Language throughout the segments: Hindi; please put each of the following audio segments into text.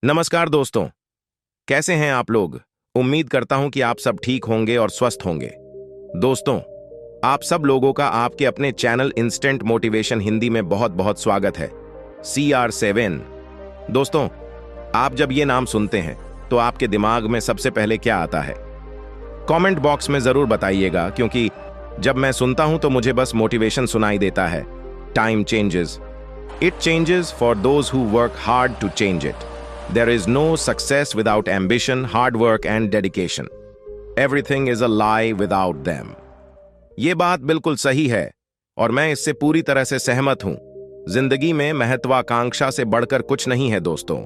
नमस्कार दोस्तों। कैसे हैं आप लोग? उम्मीद करता हूं कि आप सब ठीक होंगे और स्वस्थ होंगे। दोस्तों, आप सब लोगों का आपके अपने चैनल इंस्टेंट मोटिवेशन हिंदी में बहुत बहुत स्वागत है। CR7। दोस्तों, आप जब ये नाम सुनते हैं तो आपके दिमाग में सबसे पहले क्या आता है? कमेंट बॉक्स में जरूर बताइएगा, क्योंकि जब मैं सुनता हूं तो मुझे बस मोटिवेशन सुनाई देता है। Time changes, it changes for those who work hard to change it. There is no success without ambition, hard work and dedication. Everything is a lie without them. ये बात बिल्कुल सही है और मैं इससे पूरी तरह से सहमत हूं। जिंदगी में महत्वाकांक्षा से बढ़कर कुछ नहीं है दोस्तों।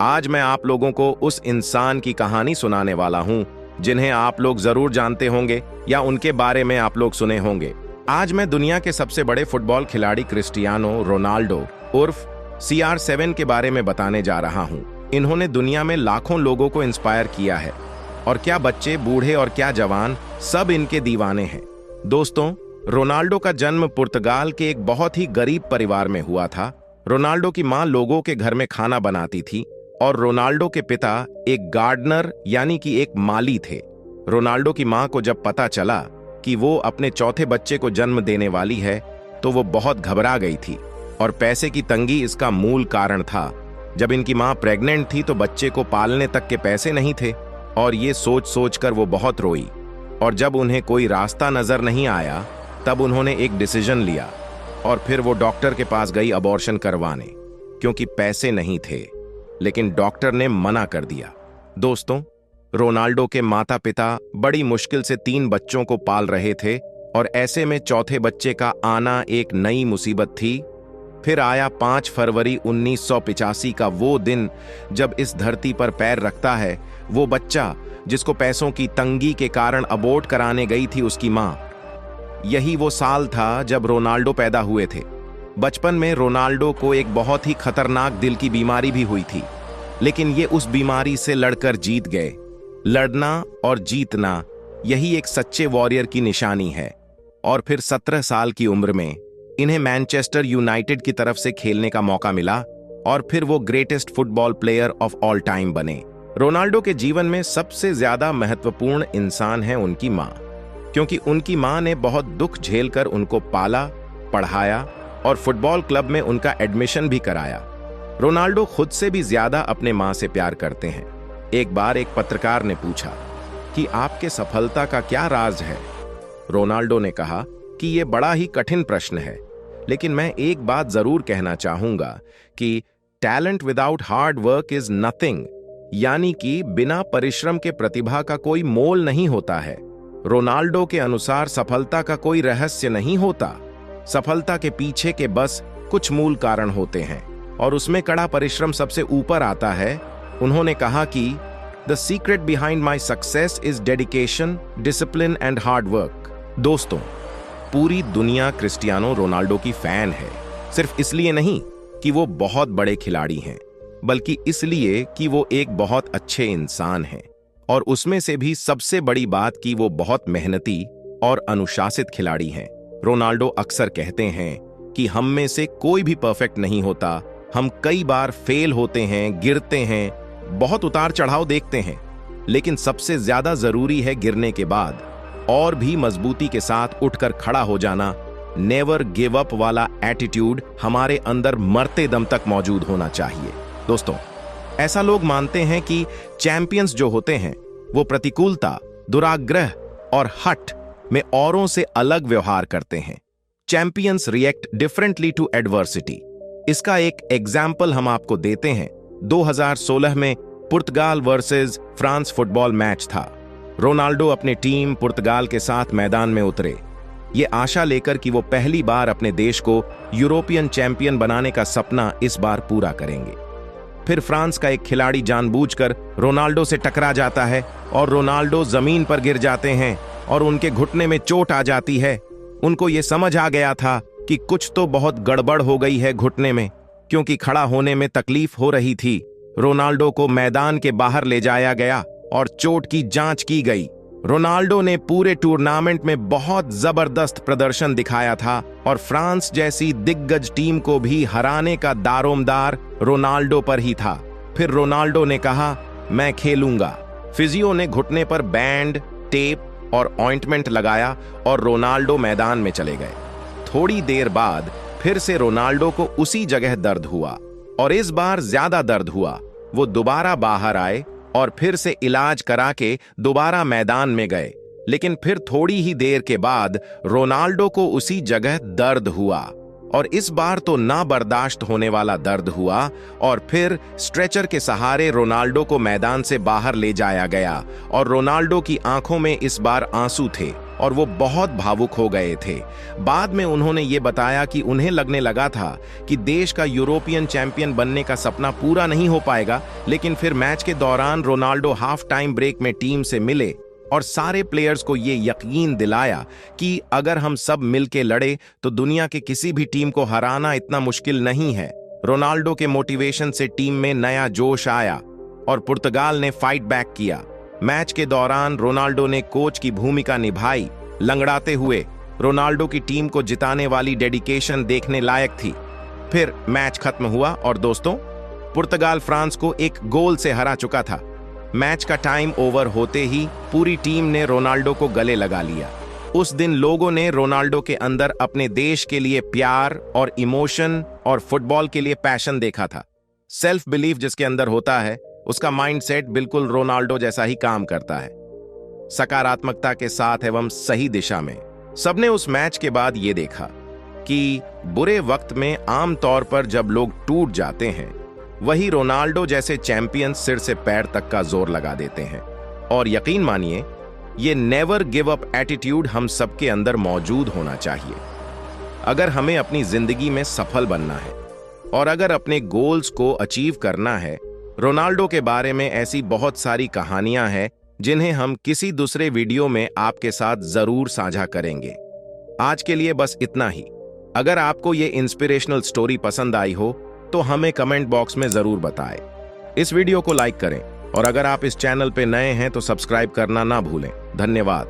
आज मैं आप लोगों को उस इंसान की कहानी सुनाने वाला हूं जिन्हें आप लोग जरूर जानते होंगे या उनके बारे में आप लोग सुने होंगे। आज मैं दुनिया के सबसे बड़े फुटबॉल खिलाड़ी क्रिस्टियानो रोनाल्डो उर्फ CR7 के बारे में बताने जा रहा हूं। इन्होंने दुनिया में लाखों लोगों को इंस्पायर किया है और क्या बच्चे, बूढ़े और क्या जवान, सब इनके दीवाने हैं। दोस्तों, रोनाल्डो का जन्म पुर्तगाल के एक बहुत ही गरीब परिवार में हुआ था। रोनाल्डो की मां लोगों के घर में खाना बनाती थी और रोनाल्डो के पिता एक गार्डनर यानी कि एक माली थे। रोनाल्डो की मां को जब पता चला कि वो अपने चौथे बच्चे को जन्म देने वाली है तो वो बहुत घबरा गई थी और पैसे की तंगी इसका मूल कारण था। जब इनकी मां प्रेग्नेंट थी तो बच्चे को पालने तक के पैसे नहीं थे और ये सोच सोच कर वो बहुत रोई। और जब उन्हें कोई रास्ता नजर नहीं आया तब उन्होंने एक डिसीजन लिया और फिर वो डॉक्टर के पास गई अबॉर्शन करवाने, क्योंकि पैसे नहीं थे। लेकिन डॉक्टर ने मना कर दिया। दोस्तों, रोनाल्डो के माता पिता बड़ी मुश्किल से 3 बच्चों को पाल रहे थे और ऐसे में चौथे बच्चे का आना एक नई मुसीबत थी। फिर आया 5 फरवरी 1985 का वो दिन जब इस धरती पर पैर रखता है वो बच्चा जिसको पैसों की तंगी के कारण अबॉर्ट कराने गई थी उसकी मां। यही वो साल था जब रोनाल्डो पैदा हुए थे। बचपन में रोनाल्डो को एक बहुत ही खतरनाक दिल की बीमारी भी हुई थी, लेकिन ये उस बीमारी से लड़कर जीत गए। लड़ना और जीतना, यही एक सच्चे वॉरियर की निशानी है। और फिर 17 साल की उम्र में इन्हें मैनचेस्टर यूनाइटेड की तरफ से खेलने का मौका मिला और फिर वो greatest football player of all time बने। रोनाल्डो के जीवन में सबसे ज्यादा महत्वपूर्ण इंसान है उनकी मां, क्योंकि उनकी मां ने बहुत दुख झेलकर उनको पाला, पढ़ाया और फुटबॉल क्लब में उनका एडमिशन भी कराया। रोनाल्डो खुद से भी ज्यादा अपने मां से प्यार करते हैं। एक बार एक पत्रकार ने पूछा कि आपके सफलता का क्या राज है? रोनाल्डो ने कहा कि यह बड़ा ही कठिन प्रश्न है, लेकिन मैं एक बात जरूर कहना चाहूंगा कि talent without hard work is nothing, यानी कि बिना परिश्रम के प्रतिभा का कोई मोल नहीं होता है। रोनाल्डो के अनुसार सफलता का कोई रहस्य नहीं होता। सफलता के पीछे के बस कुछ मूल कारण होते हैं और उसमें कड़ा परिश्रम सबसे ऊपर आता है। उन्होंने कहा कि the secret behind my success is dedication, discipline and hard work. दोस्तों, पूरी दुनिया क्रिस्टियानो रोनाल्डो की फैन है, सिर्फ इसलिए नहीं कि वो बहुत बड़े खिलाड़ी हैं, बल्कि इसलिए कि वो एक बहुत अच्छे इंसान हैं। और उसमें से भी सबसे बड़ी बात कि वो बहुत मेहनती और अनुशासित खिलाड़ी हैं। रोनाल्डो अक्सर कहते हैं कि हम में से कोई भी परफेक्ट नहीं होता। हम कई बार फेल होते हैं, गिरते हैं, बहुत उतार चढ़ाव देखते हैं, लेकिन सबसे ज्यादा जरूरी है गिरने के बाद और भी मजबूती के साथ उठकर खड़ा हो जाना। नेवर गिव अप वाला एटीट्यूड हमारे अंदर मरते दम तक मौजूद होना चाहिए। दोस्तों, ऐसा लोग मानते हैं कि चैंपियंस जो होते हैं वो प्रतिकूलता, दुराग्रह और हठ में औरों से अलग व्यवहार करते हैं। Champions react differently to adversity. इसका एक एग्जाम्पल हम आपको देते हैं। 2016 में पुर्तगाल वर्सेस फ्रांस फुटबॉल मैच था। रोनाल्डो अपनी टीम पुर्तगाल के साथ मैदान में उतरे, ये आशा लेकर कि वो पहली बार अपने देश को यूरोपियन चैंपियन बनाने का सपना इस बार पूरा करेंगे। फिर फ्रांस का एक खिलाड़ी जानबूझकर रोनाल्डो से टकरा जाता है और रोनाल्डो जमीन पर गिर जाते हैं और उनके घुटने में चोट आ जाती है। उनको ये समझ आ गया था कि कुछ तो बहुत गड़बड़ हो गई है घुटने में, क्योंकि खड़ा होने में तकलीफ हो रही थी। रोनाल्डो को मैदान के बाहर ले जाया गया और चोट की जांच की गई। रोनाल्डो ने पूरे टूर्नामेंट में बहुत जबरदस्त प्रदर्शन दिखाया था और फ्रांस जैसी दिग्गज टीम को भी हराने का दारोमदार रोनाल्डो पर ही था। फिर रोनाल्डो ने कहा, मैं खेलूंगा। फिजियो ने घुटने पर बैंड, टेप और ऑइंटमेंट लगाया और रोनाल्डो मैदान में चले गए। थोड़ी देर बाद फिर से रोनाल्डो को उसी जगह दर्द हुआ और इस बार ज्यादा दर्द हुआ। वो दोबारा बाहर आए और फिर से इलाज करा के दोबारा मैदान में गए, लेकिन फिर थोड़ी ही देर के बाद रोनाल्डो को उसी जगह दर्द हुआ और इस बार तो ना बर्दाश्त होने वाला दर्द हुआ और फिर स्ट्रेचर के सहारे रोनाल्डो को मैदान से बाहर ले जाया गया और रोनाल्डो की आंखों में इस बार आंसू थे और वो बहुत भावुक हो गए थे। बाद में उन्होंने ये बताया कि उन्हें लगने लगा था कि देश का यूरोपियन चैंपियन बनने का सपना पूरा नहीं हो पाएगा, लेकिन फिर मैच के दौरान रोनाल्डो हाफ टाइम ब्रेक में टीम से मिले और सारे प्लेयर्स को ये यकीन दिलाया कि अगर हम सब मिलके लड़े तो दुनिया के किसी भी टीम को हराना इतना मुश्किल नहीं है। रोनाल्डो के मोटिवेशन से टीम में नया जोश आया और पुर्तगाल ने फाइट बैक किया। मैच के दौरान रोनाल्डो ने कोच की भूमिका निभाई। लंगड़ाते हुए रोनाल्डो की टीम को जिताने वाली डेडिकेशन देखने लायक थी। फिर मैच खत्म हुआ और दोस्तों, पुर्तगाल फ्रांस को एक गोल से हरा चुका था। मैच का टाइम ओवर होते ही पूरी टीम ने रोनाल्डो को गले लगा लिया। उस दिन लोगों ने रोनाल्डो के अंदर अपने देश के लिए प्यार और इमोशन और फुटबॉल के लिए पैशन देखा था। सेल्फ बिलीफ जिसके अंदर होता है, उसका माइंडसेट बिल्कुल रोनाल्डो जैसा ही काम करता है, सकारात्मकता के साथ एवं सही दिशा में। सबने उस मैच के बाद ये देखा कि बुरे वक्त में आम तौर पर जब लोग टूट जाते हैं, वही रोनाल्डो जैसे चैंपियन सिर से पैर तक का जोर लगा देते हैं। और यकीन मानिए, ये नेवर गिव अप एटीट्यूड हम सबके अंदर मौजूद होना चाहिए। अगर हमें अपनी जिंदगी में सफल बनना है और अगर अपने गोल्स को अचीव करना है, रोनाल्डो के बारे में ऐसी बहुत सारी कहानियां हैं जिन्हें हम किसी दूसरे वीडियो में आपके साथ जरूर साझा करेंगे। आज के लिए बस इतना ही। अगर आपको ये इंस्पिरेशनल स्टोरी पसंद आई हो तो हमें कमेंट बॉक्स में जरूर बताएं। इस वीडियो को लाइक करें और अगर आप इस चैनल पे नए हैं तो सब्सक्राइब करना ना भूलें। धन्यवाद।